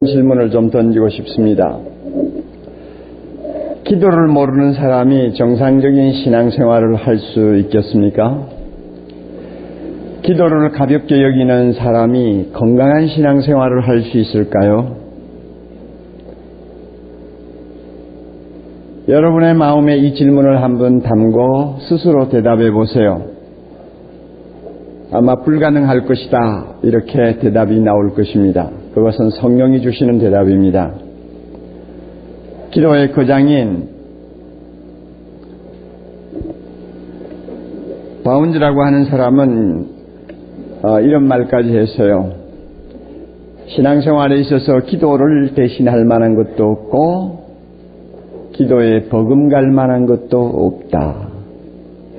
질문을 좀 던지고 싶습니다. 기도를 모르는 사람이 정상적인 신앙생활을 할 수 있겠습니까? 기도를 가볍게 여기는 사람이 건강한 신앙생활을 할 수 있을까요? 여러분의 마음에 이 질문을 한번 담고 스스로 대답해 보세요. 아마 불가능할 것이다, 이렇게 대답이 나올 것입니다. 그것은 성령이 주시는 대답입니다. 기도의 거장인 바운즈라고 하는 사람은 이런 말까지 했어요. 신앙생활에 있어서 기도를 대신할 만한 것도 없고 기도에 버금갈 만한 것도 없다.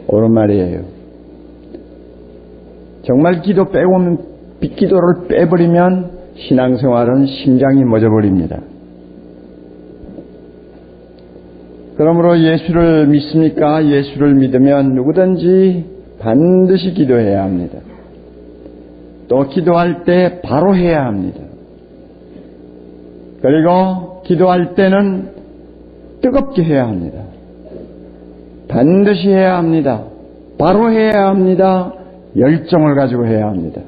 옳은 말이에요. 정말 기도를 빼버리면 신앙생활은 심장이 멎어버립니다. 그러므로 예수를 믿습니까? 예수를 믿으면 누구든지 반드시 기도해야 합니다. 또 기도할 때 바로 해야 합니다. 그리고 기도할 때는 뜨겁게 해야 합니다. 반드시 해야 합니다. 바로 해야 합니다. 열정을 가지고 해야 합니다.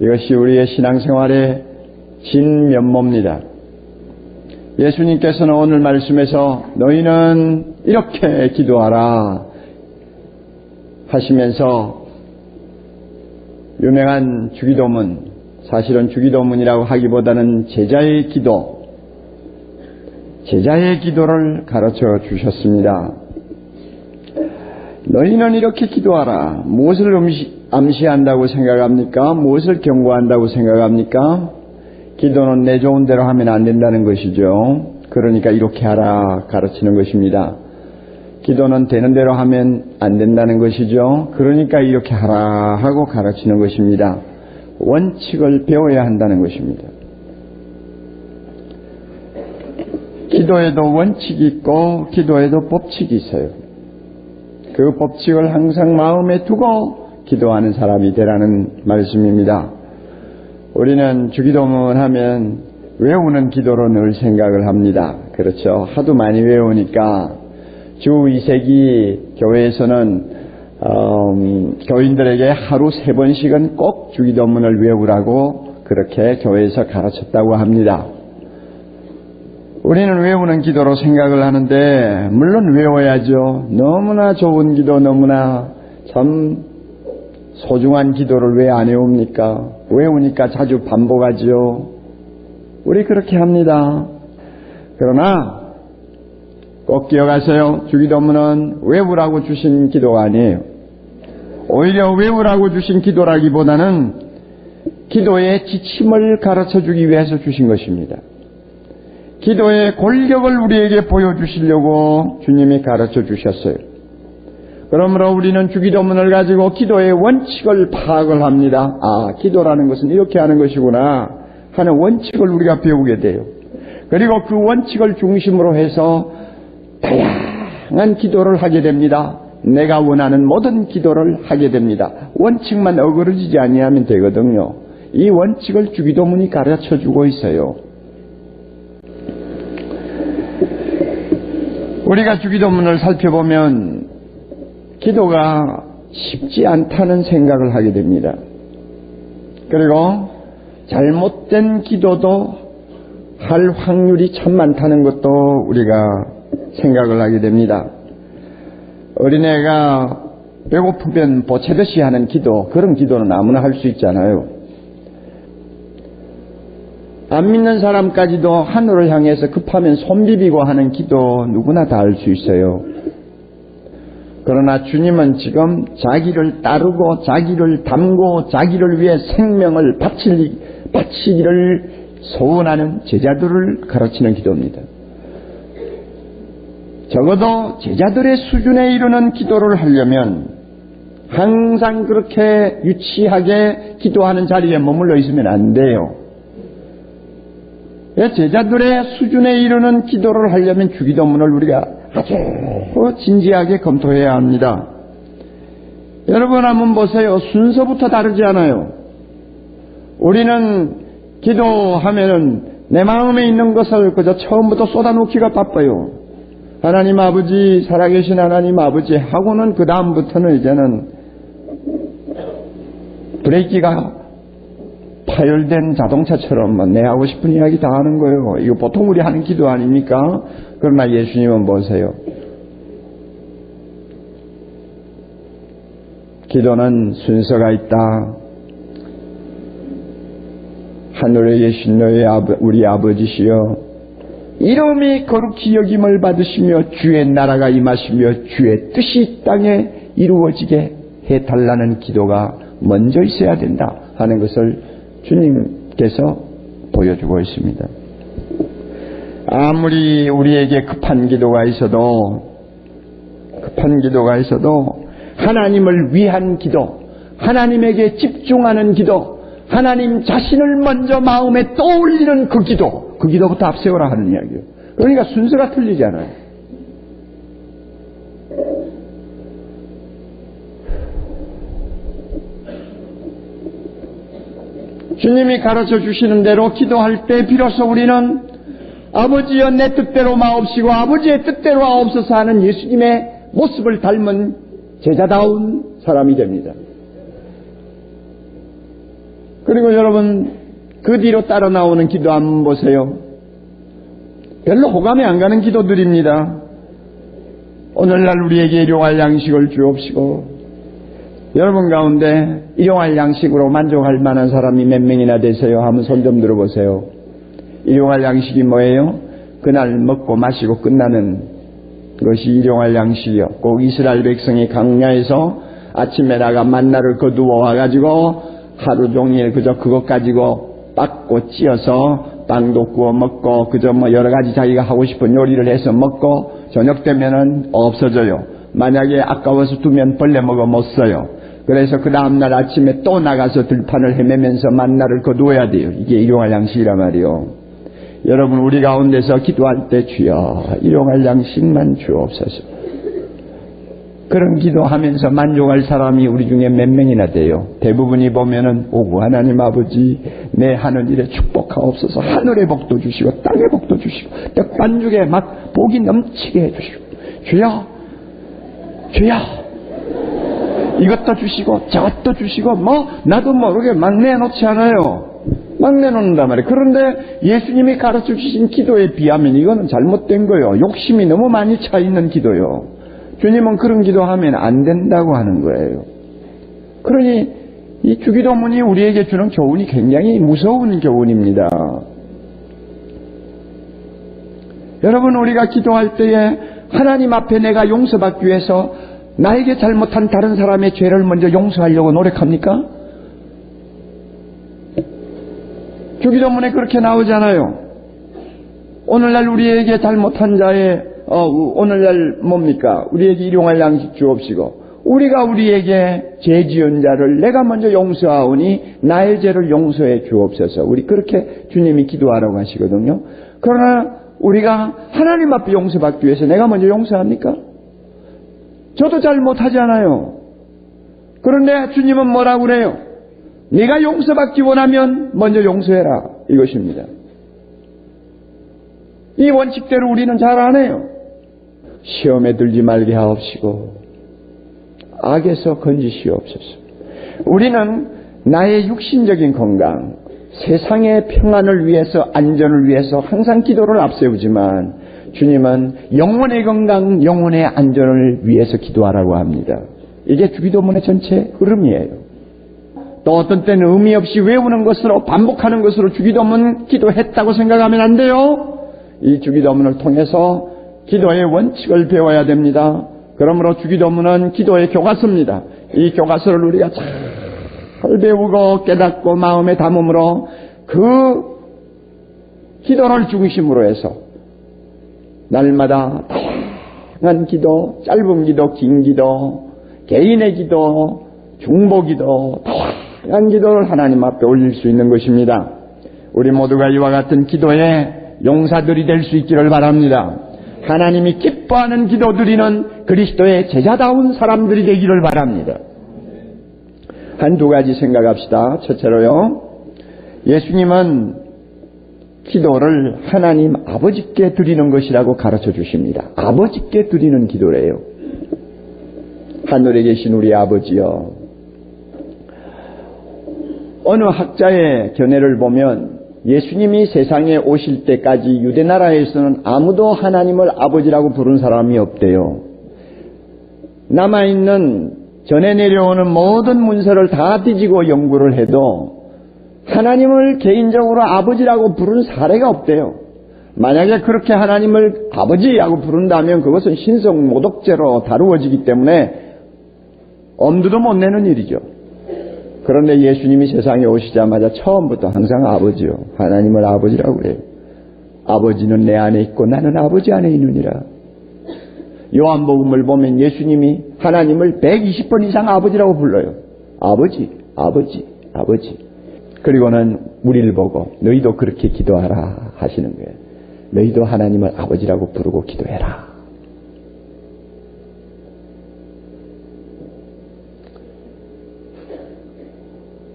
이것이 우리의 신앙생활의 진면모입니다. 예수님께서는 오늘 말씀에서 너희는 이렇게 기도하라 하시면서 유명한 주기도문, 사실은 주기도문이라고 하기보다는 제자의 기도를 가르쳐 주셨습니다. 너희는 이렇게 기도하라. 무엇을 암시한다고 생각합니까? 무엇을 경고한다고 생각합니까? 기도는 내 좋은 대로 하면 안 된다는 것이죠. 그러니까 이렇게 하라 가르치는 것입니다. 기도는 되는 대로 하면 안 된다는 것이죠. 그러니까 이렇게 하라 하고 가르치는 것입니다. 원칙을 배워야 한다는 것입니다. 기도에도 원칙이 있고 기도에도 법칙이 있어요. 그 법칙을 항상 마음에 두고 기도하는 사람이 되라는 말씀입니다. 우리는 주기도문 하면 외우는 기도로 늘 생각을 합니다. 그렇죠. 하도 많이 외우니까 주 2세기 교회에서는 교인들에게 하루 3번씩은 꼭 주기도문을 외우라고 그렇게 교회에서 가르쳤다고 합니다. 우리는 외우는 기도로 생각을 하는데 물론 외워야죠. 너무나 좋은 기도, 너무나 참 소중한 기도를 왜 안 외웁니까? 외우니까 자주 반복하죠. 우리 그렇게 합니다. 그러나 꼭 기억하세요. 주기도문은 외우라고 주신 기도가 아니에요. 오히려 외우라고 주신 기도라기보다는 기도의 지침을 가르쳐주기 위해서 주신 것입니다. 기도의 권력을 우리에게 보여주시려고 주님이 가르쳐 주셨어요. 그러므로 우리는 주기도문을 가지고 기도의 원칙을 파악을 합니다. 아, 기도라는 것은 이렇게 하는 것이구나 하는 원칙을 우리가 배우게 돼요. 그리고 그 원칙을 중심으로 해서 다양한 기도를 하게 됩니다. 내가 원하는 모든 기도를 하게 됩니다. 원칙만 어그러지지 아니하면 되거든요. 이 원칙을 주기도문이 가르쳐주고 있어요. 우리가 주기도문을 살펴보면 기도가 쉽지 않다는 생각을 하게 됩니다. 그리고 잘못된 기도도 할 확률이 참 많다는 것도 우리가 생각을 하게 됩니다. 어린애가 배고프면 보채듯이 하는 기도, 그런 기도는 아무나 할 수 있잖아요. 안 믿는 사람까지도 하늘을 향해서 급하면 손 비비고 하는 기도 누구나 다 할 수 있어요. 그러나 주님은 지금 자기를 따르고 자기를 닮고 자기를 위해 생명을 바치기를 소원하는 제자들을 가르치는 기도입니다. 적어도 제자들의 수준에 이르는 기도를 하려면 항상 그렇게 유치하게 기도하는 자리에 머물러 있으면 안 돼요. 제자들의 수준에 이르는 기도를 하려면 주기도문을 우리가 아주 진지하게 검토해야 합니다. 여러분 한번 보세요. 순서부터 다르지 않아요. 우리는 기도하면은 내 마음에 있는 것을 그저 처음부터 쏟아놓기가 바빠요. 하나님 아버지, 살아계신 하나님 아버지 하고는 그 다음부터는 이제는 브레이크가 파열된 자동차처럼 내 하고 싶은 이야기 다 하는 거예요. 이거 보통 우리 하는 기도 아닙니까? 그러나 예수님은 보세요. 기도는 순서가 있다. 하늘에 계신 너희 우리 아버지시여, 이름이 거룩히 여김을 받으시며 주의 나라가 임하시며 주의 뜻이 땅에 이루어지게 해달라는 기도가 먼저 있어야 된다 하는 것을 주님께서 보여주고 있습니다. 아무리 우리에게 급한 기도가 있어도 하나님을 위한 기도, 하나님에게 집중하는 기도, 하나님 자신을 먼저 마음에 떠올리는 그 기도부터 앞세워라 하는 이야기예요. 그러니까 순서가 틀리잖아요. 주님이 가르쳐 주시는 대로 기도할 때 비로소 우리는 아버지여 내 뜻대로 마옵시고 아버지의 뜻대로 하옵소서 하는 예수님의 모습을 닮은 제자다운 사람이 됩니다. 그리고 여러분, 그 뒤로 따라 나오는 기도 한번 보세요. 별로 호감이 안 가는 기도들입니다. 오늘날 우리에게 일용할 양식을 주옵시고, 여러분 가운데 일용할 양식으로 만족할 만한 사람이 몇 명이나 되세요? 한번 손 좀 들어보세요. 일용할 양식이 뭐예요? 그날 먹고 마시고 끝나는 것이 일용할 양식이요. 꼭 이스라엘 백성이 광야에서 아침에 나가 만나를 거두어 와가지고 하루 종일 그저 그것 가지고 빻고 찧어서 빵도 구워 먹고 그저 여러 가지 자기가 하고 싶은 요리를 해서 먹고 저녁 되면은 없어져요. 만약에 아까워서 두면 벌레 먹어 못 써요. 그래서 그 다음날 아침에 또 나가서 들판을 헤매면서 만나를 거두어야 돼요. 이게 일용할 양식이란 말이요. 여러분, 우리 가운데서 기도할 때 주여 일용할 양식만 주옵소서. 그런 기도하면서 만족할 사람이 우리 중에 몇 명이나 돼요. 대부분이 보면은 오구 하나님 아버지 내 하는 일에 축복하옵소서. 하늘의 복도 주시고 땅의 복도 주시고 떡반죽에 막 복이 넘치게 해주시고 주여 이것도 주시고 저것도 주시고 나도 모르게 막 내놓지 않아요. 막 내놓는단 말이에요. 그런데 예수님이 가르쳐 주신 기도에 비하면 이거는 잘못된 거예요. 욕심이 너무 많이 차 있는 기도요. 주님은 그런 기도하면 안 된다고 하는 거예요. 그러니 이 주기도문이 우리에게 주는 교훈이 굉장히 무서운 교훈입니다. 여러분, 우리가 기도할 때에 하나님 앞에 내가 용서받기 위해서 나에게 잘못한 다른 사람의 죄를 먼저 용서하려고 노력합니까? 주기도문에 그렇게 나오잖아요. 오늘날 우리에게 잘못한 자의 오늘날 뭡니까? 우리에게 일용할 양식 주옵시고 우리가 우리에게 죄 지은 자를 내가 먼저 용서하오니 나의 죄를 용서해 주옵소서. 우리 그렇게 주님이 기도하라고 하시거든요. 그러나 우리가 하나님 앞에 용서받기 위해서 내가 먼저 용서합니까? 저도 잘못하잖아요. 그런데 주님은 뭐라고 그래요? 네가 용서받기 원하면 먼저 용서해라, 이것입니다. 이 원칙대로 우리는 잘 안 해요. 시험에 들지 말게 하옵시고 악에서 건지시옵소서. 우리는 나의 육신적인 건강, 세상의 평안을 위해서, 안전을 위해서 항상 기도를 앞세우지만 주님은 영혼의 건강, 영혼의 안전을 위해서 기도하라고 합니다. 이게 주기도문의 전체 흐름이에요. 또 어떤 때는 의미 없이 외우는 것으로, 반복하는 것으로 주기도문 기도했다고 생각하면 안 돼요. 이 주기도문을 통해서 기도의 원칙을 배워야 됩니다. 그러므로 주기도문은 기도의 교과서입니다. 이 교과서를 우리가 잘 배우고 깨닫고 마음에 담음으로 그 기도를 중심으로 해서 날마다 다양한 기도, 짧은 기도, 긴 기도, 개인의 기도, 중보기도, 다양한 기도를 하나님 앞에 올릴 수 있는 것입니다. 우리 모두가 이와 같은 기도의 용사들이 될 수 있기를 바랍니다. 하나님이 기뻐하는 기도 드리는 그리스도의 제자다운 사람들이 되기를 바랍니다. 한두 가지 생각합시다. 첫째로요, 예수님은 기도를 하나님 아버지께 드리는 것이라고 가르쳐 주십니다. 아버지께 드리는 기도래요. 하늘에 계신 우리 아버지여. 어느 학자의 견해를 보면 예수님이 세상에 오실 때까지 유대나라에서는 아무도 하나님을 아버지라고 부른 사람이 없대요. 남아있는 전해 내려오는 모든 문서를 다 뒤지고 연구를 해도 하나님을 개인적으로 아버지라고 부른 사례가 없대요. 만약에 그렇게 하나님을 아버지라고 부른다면 그것은 신성 모독죄로 다루어지기 때문에 엄두도 못 내는 일이죠. 그런데 예수님이 세상에 오시자마자 처음부터 항상 아버지요. 하나님을 아버지라고 그래요. 아버지는 내 안에 있고 나는 아버지 안에 있느니라. 요한복음을 보면 예수님이 하나님을 120번 이상 아버지라고 불러요. 아버지, 아버지, 아버지. 그리고는 우리를 보고 너희도 그렇게 기도하라 하시는 거예요. 너희도 하나님을 아버지라고 부르고 기도해라.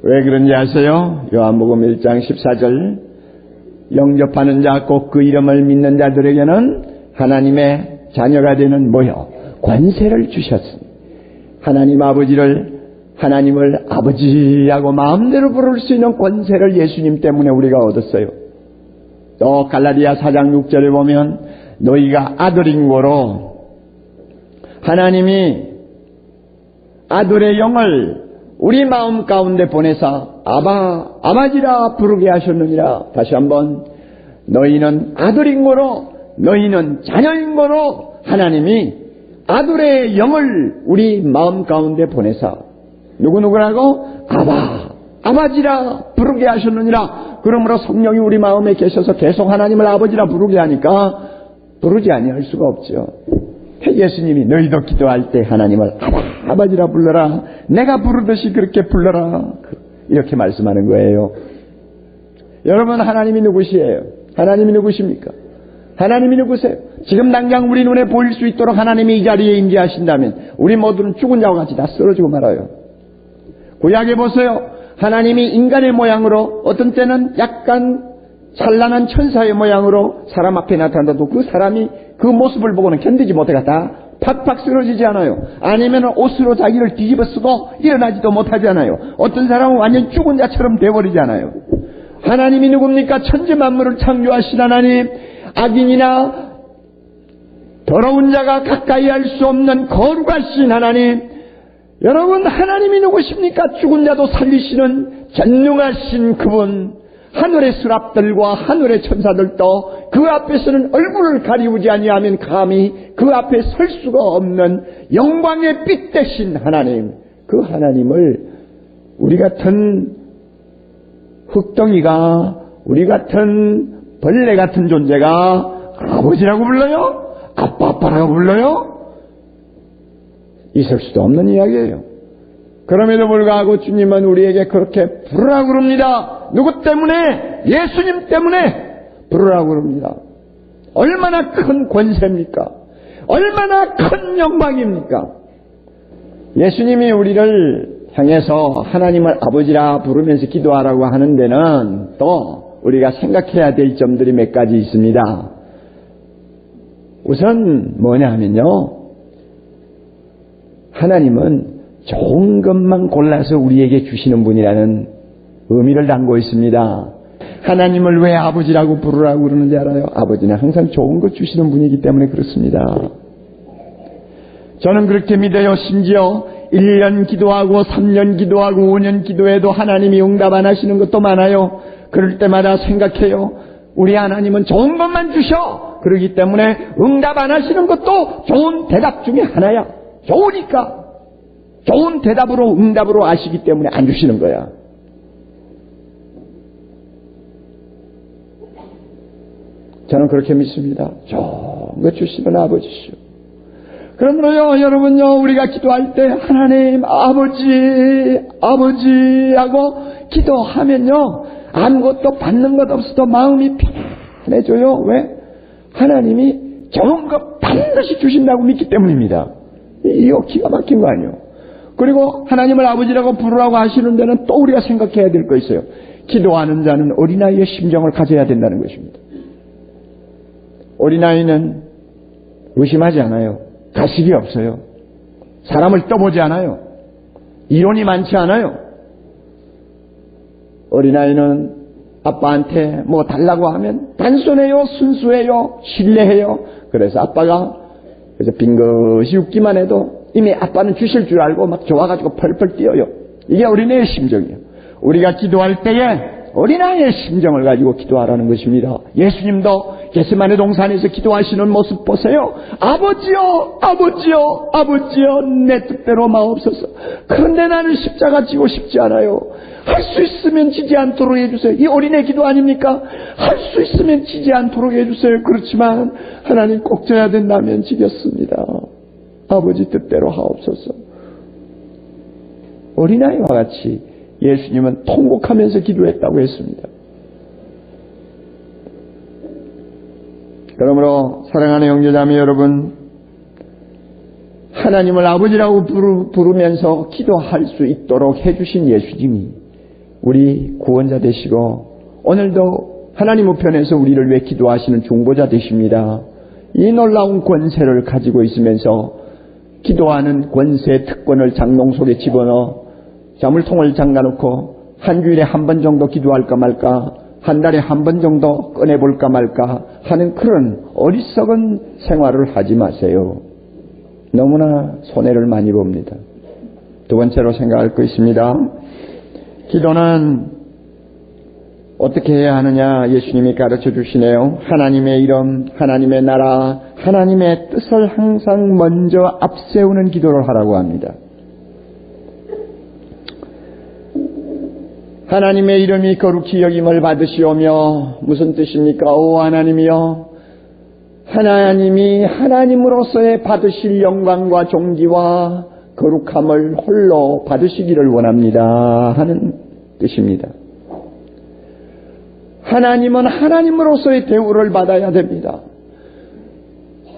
왜 그런지 아세요? 요한복음 1장 14절 영접하는 자 곧 그 이름을 믿는 자들에게는 하나님의 자녀가 되는 뭐요? 권세를 주셨으니 하나님 아버지를 하나님을 아버지라고 마음대로 부를 수 있는 권세를 예수님 때문에 우리가 얻었어요. 또 갈라디아 4장 6절에 보면 너희가 아들인 거로 하나님이 아들의 영을 우리 마음 가운데 보내사 아버지라 부르게 하셨느니라. 다시 한번 너희는 아들인 거로 너희는 자녀인 거로 하나님이 아들의 영을 우리 마음 가운데 보내사 누구누구라고? 아버지라 부르게 하셨느니라. 그러므로 성령이 우리 마음에 계셔서 계속 하나님을 아버지라 부르게 하니까 부르지 아니할 수가 없죠. 예수님이 너희도 기도할 때 하나님을 아버지라 불러라. 내가 부르듯이 그렇게 불러라. 이렇게 말씀하는 거예요. 여러분 하나님이 누구시에요? 하나님이 누구십니까? 하나님이 누구세요? 지금 당장 우리 눈에 보일 수 있도록 하나님이 이 자리에 임재하신다면 우리 모두는 죽은 자와 같이 다 쓰러지고 말아요. 구약에 보세요. 하나님이 인간의 모양으로 어떤 때는 약간 찬란한 천사의 모양으로 사람 앞에 나타난다도 그 사람이 그 모습을 보고는 견디지 못해가 다 팍팍 쓰러지지 않아요. 아니면 옷으로 자기를 뒤집어 쓰고 일어나지도 못하지 않아요. 어떤 사람은 완전 죽은 자처럼 돼버리지 않아요. 하나님이 누굽니까? 천지 만물을 창조하신 하나님. 악인이나 더러운 자가 가까이 할 수 없는 거룩하신 하나님. 여러분 하나님이 누구십니까? 죽은 자도 살리시는 전능하신 그분. 하늘의 스랍들과 하늘의 천사들도 그 앞에서는 얼굴을 가리우지 아니하면 감히 그 앞에 설 수가 없는 영광의 빛 대신 하나님. 그 하나님을 우리 같은 흙덩이가 우리 같은 벌레 같은 존재가 아버지라고 불러요? 아빠라고 불러요? 있을 수도 없는 이야기예요. 그럼에도 불구하고 주님은 우리에게 그렇게 부르라고 그럽니다. 누구 때문에? 예수님 때문에 부르라고 그럽니다. 얼마나 큰 권세입니까? 얼마나 큰 영광입니까? 예수님이 우리를 향해서 하나님을 아버지라 부르면서 기도하라고 하는 데는 또 우리가 생각해야 될 점들이 몇 가지 있습니다. 우선 뭐냐 하면요, 하나님은 좋은 것만 골라서 우리에게 주시는 분이라는 의미를 담고 있습니다. 하나님을 왜 아버지라고 부르라고 그러는지 알아요? 아버지는 항상 좋은 것 주시는 분이기 때문에 그렇습니다. 저는 그렇게 믿어요. 심지어 1년 기도하고 3년 기도하고 5년 기도해도 하나님이 응답 안 하시는 것도 많아요. 그럴 때마다 생각해요. 우리 하나님은 좋은 것만 주셔. 그러기 때문에 응답 안 하시는 것도 좋은 대답 중에 하나야. 좋으니까. 좋은 대답으로 응답으로 아시기 때문에 안 주시는 거야. 저는 그렇게 믿습니다. 좋은 것 주시는 아버지시오. 그러므로요, 여러분요, 우리가 기도할 때 하나님 아버지 하고 기도하면요, 아무것도 받는 것 없어도 마음이 편해져요. 왜? 하나님이 좋은 것 반드시 주신다고 믿기 때문입니다. 이거 기가 막힌 거 아니에요. 그리고 하나님을 아버지라고 부르라고 하시는 데는 또 우리가 생각해야 될 거 있어요. 기도하는 자는 어린아이의 심정을 가져야 된다는 것입니다. 어린아이는 의심하지 않아요. 가식이 없어요. 사람을 떠보지 않아요. 이론이 많지 않아요. 어린아이는 아빠한테 뭐 달라고 하면 단순해요, 순수해요, 신뢰해요. 그래서 아빠가 그래서 빙긋이 웃기만 해도 이미 아빠는 주실 줄 알고 막 좋아가지고 펄펄 뛰어요. 이게 어린애의 심정이에요. 우리가 기도할 때에 어린아이의 심정을 가지고 기도하라는 것입니다. 예수님도 겟세마네 동산에서 기도하시는 모습 보세요. 아버지여, 아버지여, 아버지여, 내 뜻대로 마옵소서. 그런데 나는 십자가 지고 싶지 않아요. 할 수 있으면 지지 않도록 해주세요. 이 어린애 기도 아닙니까? 할 수 있으면 지지 않도록 해주세요. 그렇지만 하나님 꼭 져야 된다면 지겠습니다. 아버지 뜻대로 하옵소서. 어린아이와 같이 예수님은 통곡하면서 기도했다고 했습니다. 그러므로 사랑하는 형제자매 여러분, 하나님을 아버지라고 부르면서 기도할 수 있도록 해주신 예수님이 우리 구원자 되시고 오늘도 하나님 우편에서 우리를 위해 기도하시는 중보자 되십니다. 이 놀라운 권세를 가지고 있으면서 기도하는 권세 특권을 장롱 속에 집어넣어 자물통을 잠가놓고 한 주일에 한 번 정도 기도할까 말까, 한 달에 한 번 정도 꺼내볼까 말까 하는 그런 어리석은 생활을 하지 마세요. 너무나 손해를 많이 봅니다. 두 번째로 생각할 거 있습니다. 기도는 어떻게 해야 하느냐 예수님이 가르쳐 주시네요. 하나님의 이름, 하나님의 나라, 하나님의 뜻을 항상 먼저 앞세우는 기도를 하라고 합니다. 하나님의 이름이 거룩히 여김을 받으시오며 무슨 뜻입니까? 오 하나님이여, 하나님이 하나님으로서의 받으실 영광과 존귀와 거룩함을 홀로 받으시기를 원합니다 하는 뜻입니다. 하나님은 하나님으로서의 대우를 받아야 됩니다.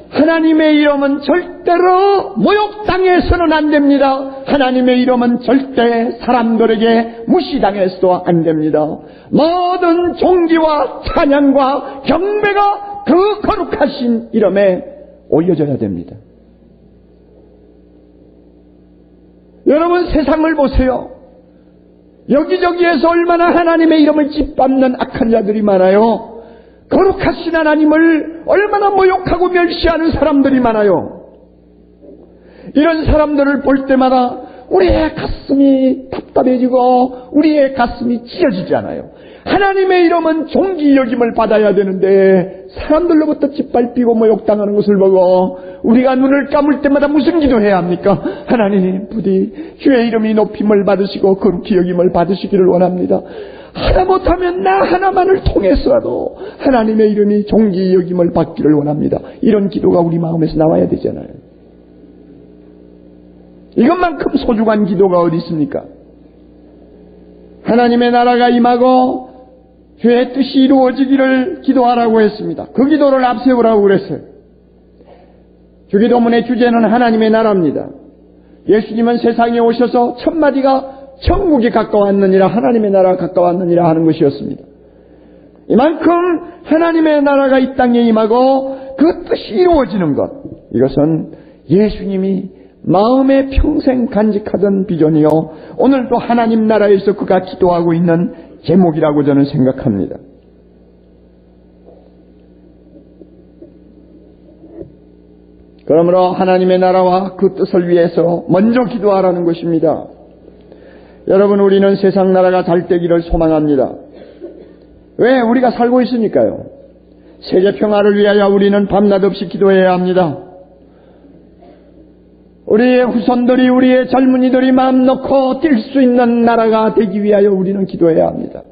하나님의 이름은 절대로 모욕당해서는 안 됩니다. 하나님의 이름은 절대 사람들에게 무시당해서도 안 됩니다. 모든 존귀와 찬양과 경배가 그 거룩하신 이름에 올려져야 됩니다. 여러분 세상을 보세요. 여기저기에서 얼마나 하나님의 이름을 짓밟는 악한 자들이 많아요. 거룩하신 하나님을 얼마나 모욕하고 멸시하는 사람들이 많아요. 이런 사람들을 볼 때마다 우리의 가슴이 답답해지고 우리의 가슴이 찢어지지 않아요. 하나님의 이름은 존귀 여김을 받아야 되는데 사람들로부터 짓밟히고 모욕당하는 것을 보고 우리가 눈을 감을 때마다 무슨 기도해야 합니까? 하나님 부디 주의 이름이 높임을 받으시고 거룩히 여김을 받으시기를 원합니다. 하나 못하면 나 하나만을 통해서라도 하나님의 이름이 존귀 여김을 받기를 원합니다. 이런 기도가 우리 마음에서 나와야 되잖아요. 이것만큼 소중한 기도가 어디 있습니까? 하나님의 나라가 임하고 주의 뜻이 이루어지기를 기도하라고 했습니다. 그 기도를 앞세우라고 그랬어요. 주기도문의 주제는 하나님의 나라입니다. 예수님은 세상에 오셔서 첫 마디가 천국이 가까웠느니라, 하나님의 나라가 가까웠느니라 하는 것이었습니다. 이만큼 하나님의 나라가 이 땅에 임하고 그 뜻이 이루어지는 것, 이것은 예수님이 마음에 평생 간직하던 비전이요, 오늘도 하나님 나라에서 그가 기도하고 있는 제목이라고 저는 생각합니다. 그러므로 하나님의 나라와 그 뜻을 위해서 먼저 기도하라는 것입니다. 여러분, 우리는 세상 나라가 잘 되기를 소망합니다. 왜? 우리가 살고 있으니까요. 세계 평화를 위하여 우리는 밤낮 없이 기도해야 합니다. 우리의 후손들이, 우리의 젊은이들이 마음 놓고 뛸 수 있는 나라가 되기 위하여 우리는 기도해야 합니다.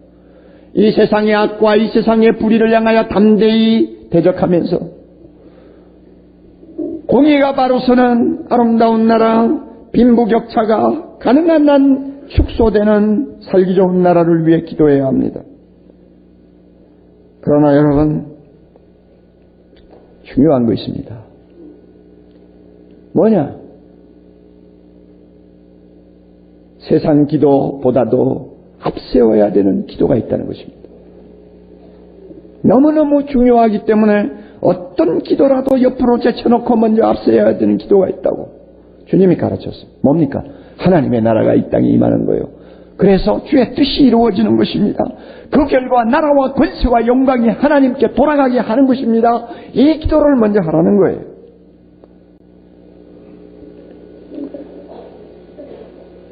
이 세상의 악과 이 세상의 불의를 향하여 담대히 대적하면서 공의가 바로 서는 아름다운 나라, 빈부격차가 가능한 한 축소되는 살기 좋은 나라를 위해 기도해야 합니다. 그러나 여러분, 중요한 거 있습니다. 뭐냐? 세상 기도보다도 앞세워야 되는 기도가 있다는 것입니다. 너무너무 중요하기 때문에 어떤 기도라도 옆으로 제쳐놓고 먼저 앞세워야 되는 기도가 있다고 주님이 가르쳤어요. 뭡니까? 하나님의 나라가 이 땅에 임하는 거예요. 그래서 주의 뜻이 이루어지는 것입니다. 그 결과 나라와 권세와 영광이 하나님께 돌아가게 하는 것입니다. 이 기도를 먼저 하라는 거예요.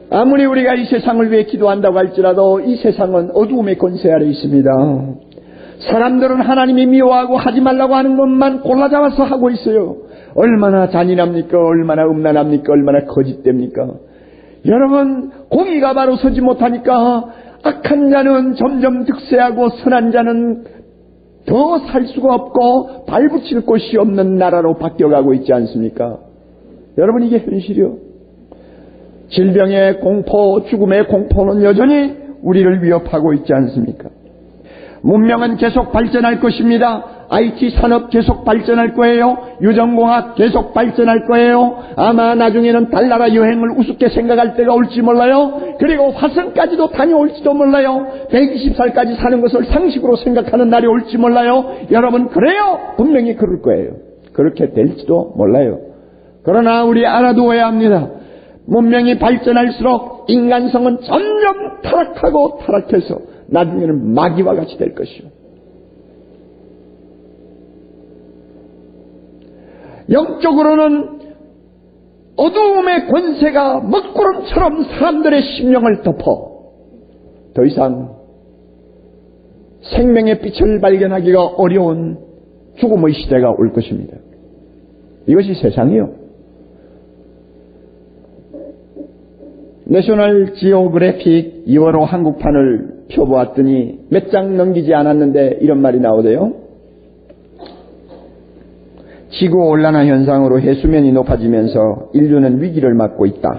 아무리 우리가 이 세상을 위해 기도한다고 할지라도 이 세상은 어두움의 권세 아래 있습니다. 사람들은 하나님이 미워하고 하지 말라고 하는 것만 골라잡아서 하고 있어요. 얼마나 잔인합니까? 얼마나 음란합니까? 얼마나 거짓됩니까? 여러분, 공의가 바로 서지 못하니까 악한 자는 점점 득세하고 선한 자는 더 살 수가 없고 발붙일 곳이 없는 나라로 바뀌어가고 있지 않습니까? 여러분, 이게 현실이요. 질병의 공포, 죽음의 공포는 여전히 우리를 위협하고 있지 않습니까? 문명은 계속 발전할 것입니다. IT 산업 계속 발전할 거예요. 유전공학 계속 발전할 거예요. 아마 나중에는 달나라 여행을 우습게 생각할 때가 올지 몰라요. 그리고 화성까지도 다녀올지도 몰라요. 120살까지 사는 것을 상식으로 생각하는 날이 올지 몰라요. 여러분, 그래요. 분명히 그럴 거예요. 그렇게 될지도 몰라요. 그러나 우리 알아두어야 합니다. 문명이 발전할수록 인간성은 점점 타락하고 타락해서 나중에는 마귀와 같이 될 것이요. 영적으로는 어두움의 권세가 먹구름처럼 사람들의 심령을 덮어 더 이상 생명의 빛을 발견하기가 어려운 죽음의 시대가 올 것입니다. 이것이 세상이요. 내셔널 지오그래픽 2월호 한국판을 펴보았더니 몇 장 넘기지 않았는데 이런 말이 나오대요. 지구온난화 현상으로 해수면이 높아지면서 인류는 위기를 맞고 있다.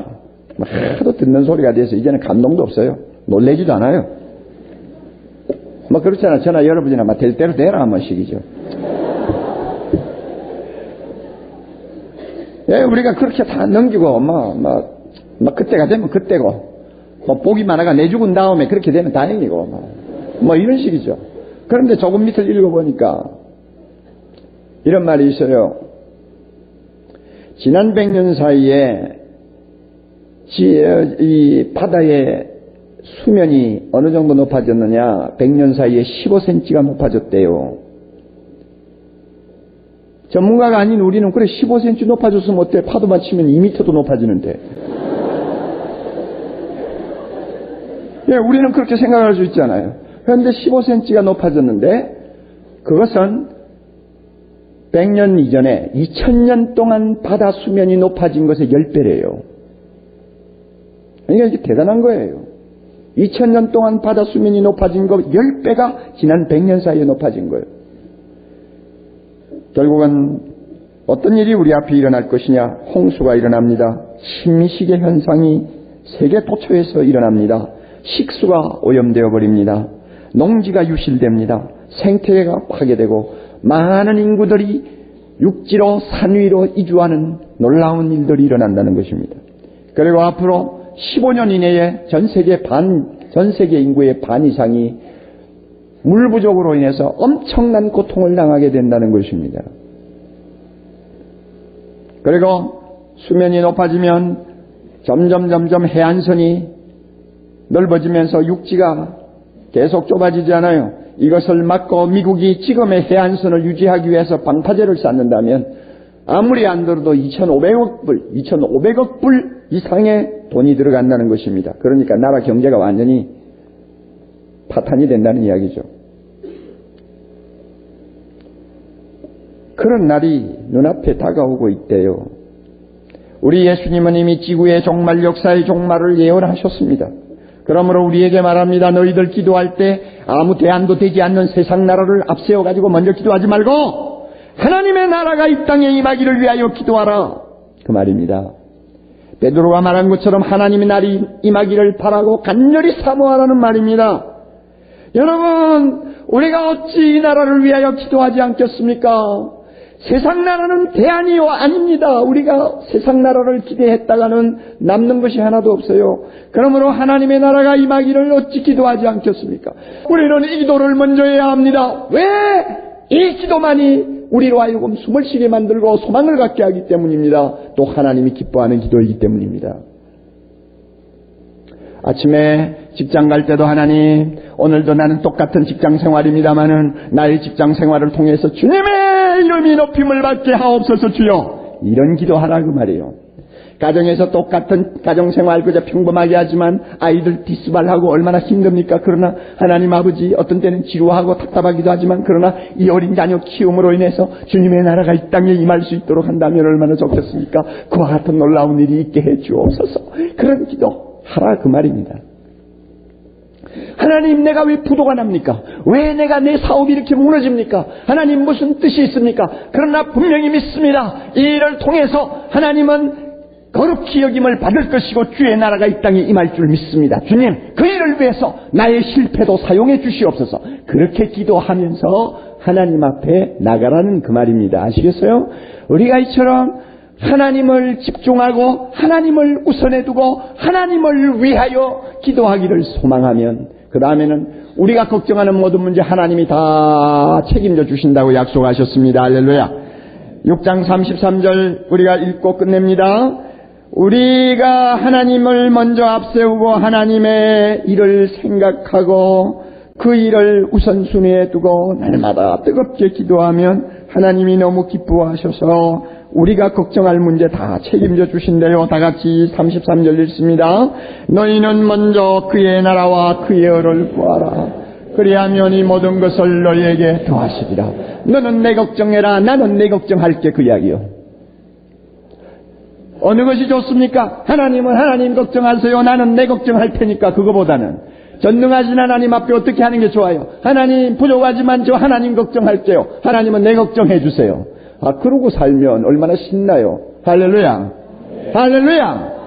하도 듣는 소리가 돼서 이제는 감동도 없어요. 놀래지도 않아요. 그렇잖아. 저나 여러분이나 될 대로 되라 한 번씩이죠. 예, 우리가 그렇게 다 넘기고 그때가 되면 그때고 보기만 하가 내 죽은 다음에 그렇게 되면 다행이고 이런 식이죠. 그런데 조금 밑을 읽어보니까 이런 말이 있어요. 지난 100년 사이에 이 바다의 수면이 어느 정도 높아졌느냐? 100년 사이에 15cm가 높아졌대요. 전문가가 아닌 우리는 그래 15cm 높아졌으면 어때? 파도만 치면 2m도 높아지는데. 예, 우리는 그렇게 생각할 수 있잖아요. 그런데 15cm가 높아졌는데 그것은 100년 이전에 2000년 동안 바다 수면이 높아진 것의 10배래요. 그러니까 이게 대단한 거예요. 2000년 동안 바다 수면이 높아진 것 10배가 지난 100년 사이에 높아진 거예요. 결국은 어떤 일이 우리 앞에 일어날 것이냐? 홍수가 일어납니다. 심시계 현상이 세계 도처에서 일어납니다. 식수가 오염되어 버립니다. 농지가 유실됩니다. 생태계가 파괴되고 많은 인구들이 육지로 산 위로 이주하는 놀라운 일들이 일어난다는 것입니다. 그리고 앞으로 15년 이내에 전 세계 인구의 반 이상이 물 부족으로 인해서 엄청난 고통을 당하게 된다는 것입니다. 그리고 수면이 높아지면 점점 해안선이 넓어지면서 육지가 계속 좁아지지 않아요. 이것을 막고 미국이 지금의 해안선을 유지하기 위해서 방파제를 쌓는다면 아무리 안 들어도 2,500억 불 이상의 돈이 들어간다는 것입니다. 그러니까 나라 경제가 완전히 파탄이 된다는 이야기죠. 그런 날이 눈앞에 다가오고 있대요. 우리 예수님은 이미 지구의 종말, 역사의 종말을 예언하셨습니다. 그러므로 우리에게 말합니다. 너희들 기도할 때 아무 대안도 되지 않는 세상 나라를 앞세워가지고 먼저 기도하지 말고 하나님의 나라가 이 땅에 임하기를 위하여 기도하라. 그 말입니다. 베드로가 말한 것처럼 하나님의 날이 임하기를 바라고 간절히 사모하라는 말입니다. 여러분, 우리가 어찌 이 나라를 위하여 기도하지 않겠습니까? 세상 나라는 대안이요 아닙니다. 우리가 세상 나라를 기대했다가는 남는 것이 하나도 없어요. 그러므로 하나님의 나라가 임하기를 어찌 기도하지 않겠습니까? 우리는 이 기도를 먼저 해야 합니다. 왜? 이 기도만이 우리로 하여금 숨을 쉬게 만들고 소망을 갖게 하기 때문입니다. 또 하나님이 기뻐하는 기도이기 때문입니다. 아침에 직장 갈 때도 하나님, 오늘도 나는 똑같은 직장 생활입니다마는 나의 직장 생활을 통해서 주님의 이름이 높임을 받게 하옵소서 주여. 이런 기도하라 그 말이에요. 가정에서 똑같은 가정생활 그저 평범하게 하지만 아이들 디스발하고 얼마나 힘듭니까? 그러나 하나님 아버지 어떤 때는 지루하고 답답하기도 하지만 그러나 이 어린 자녀 키움으로 인해서 주님의 나라가 이 땅에 임할 수 있도록 한다면 얼마나 좋겠습니까? 그와 같은 놀라운 일이 있게 해 주옵소서. 그런 기도 하라 그 말입니다. 하나님, 내가 왜 부도가 납니까? 왜 내가 내 사업이 이렇게 무너집니까? 하나님 무슨 뜻이 있습니까? 그러나 분명히 믿습니다. 이 일을 통해서 하나님은 거룩히 여김을 받을 것이고 주의 나라가 이 땅에 임할 줄 믿습니다. 주님, 그 일을 위해서 나의 실패도 사용해 주시옵소서. 그렇게 기도하면서 하나님 앞에 나가라는 그 말입니다. 아시겠어요? 우리가 이처럼 하나님을 집중하고 하나님을 우선해 두고 하나님을 위하여 기도하기를 소망하면 그 다음에는 우리가 걱정하는 모든 문제 하나님이 다 책임져 주신다고 약속하셨습니다. 할렐루야. 6장 33절 우리가 읽고 끝냅니다. 우리가 하나님을 먼저 앞세우고 하나님의 일을 생각하고 그 일을 우선순위에 두고 날마다 뜨겁게 기도하면 하나님이 너무 기뻐하셔서 우리가 걱정할 문제 다 책임져 주신대요. 다 같이 33절 읽습니다. 너희는 먼저 그의 나라와 그의 의를 구하라. 그리하면 이 모든 것을 너희에게 더하시리라. 너는 내 걱정해라. 나는 내 걱정할게. 그 이야기요. 어느 것이 좋습니까? 하나님은 하나님 걱정하세요. 나는 내 걱정할 테니까. 그거보다는 전능하신 하나님 앞에 어떻게 하는 게 좋아요? 하나님 부족하지만 저 하나님 걱정할게요. 하나님은 내 걱정해 주세요. 그러고 살면 얼마나 신나요. 할렐루야. 할렐루야.